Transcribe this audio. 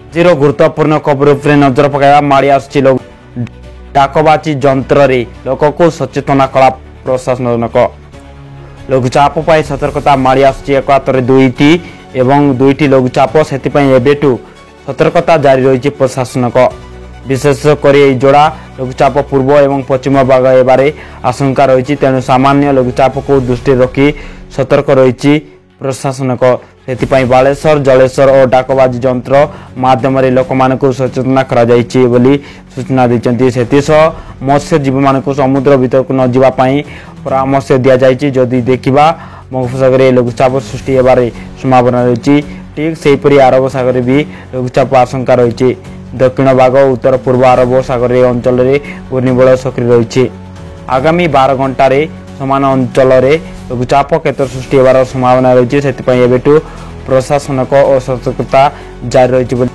ଆଜିର ଗୁରୁତ୍ୱପୂର୍ଣ୍ଣ ଖବର ଉପରେ ନଜର ପକାଇବା ମାଡ଼ି ଆସୁଛି ଡାକବାଜି ଯନ୍ତ୍ରରେ ଲୋକଙ୍କୁ ସଚେତନ କଲା ପ୍ରଶାସନିକ ଲଘୁଚାପ ପାଇଁ ସତର୍କତା ମାଡ଼ି ଆସୁଛି ଏକାତରେ ଦୁଇଟି ଏବଂ ଦୁଇଟି ଲଘୁଚାପ ସେଥିପାଇଁ ଏବେଠୁ ସତର୍କତା ଜାରି ରହିଛି ପ୍ରଶାସନିକ ବିଶେଷ କରି ଏହି ଯୋଡ଼ା ଲଘୁଚାପ ପୂର୍ବ ଏବଂ ପଶ୍ଚିମ ଭାଗ ହେବାରେ ଆଶଙ୍କା ରହିଛି ତେଣୁ ସାମାନ୍ୟ ଲଘୁଚାପକୁ ଦୃଷ୍ଟିରେ ରଖି ସତର୍କ ରହିଛି ପ୍ରଶାସନିକ ସେଥିପାଇଁ ବାଲେଶ୍ୱର ଜଳେଶ୍ୱର ଓ ଡାକବାଜି ଯନ୍ତ୍ର ମାଧ୍ୟମରେ ଲୋକମାନଙ୍କୁ ସଚେତନ କରାଯାଇଛି ବୋଲି ସୂଚନା ଦେଇଛନ୍ତି ସେଥିସହ ମତ୍ସ୍ୟଜୀବୀମାନଙ୍କୁ ସମୁଦ୍ର ଭିତରକୁ ନ ଯିବା ପାଇଁ ପରାମର୍ଶ ଦିଆଯାଇଛି ଯଦି ଦେଖିବା ବଙ୍ଗୋପସାଗରରେ ଲଘୁଚାପ ସୃଷ୍ଟି ହେବାର ସମ୍ଭାବନା ରହିଛି ଠିକ୍ ସେହିପରି ଆରବ ସାଗରରେ ବି ଲଘୁଚାପ ଆଶଙ୍କା ରହିଛି ଦକ୍ଷିଣ ଭାଗ ଉତ୍ତର ପୂର୍ବ ଆରବ ସାଗର ଅଞ୍ଚଳରେ ଘୂର୍ଣ୍ଣିବଳୟ ସକ୍ରିୟ ରହିଛି ଆଗାମୀ 12 ଘଣ୍ଟାରେ ସମାନ ଅଞ୍ଚଳରେ ଲଘୁଚାପ କ୍ଷେତ୍ର ସୃଷ୍ଟି ହେବାର ସମ୍ଭାବନା ରହିଛି ସେଥିପାଇଁ ଏବେଠୁ ପ୍ରଶାସନିକ ଓ ସତର୍କତା ଜାରି ରହିଛି ବୋଲି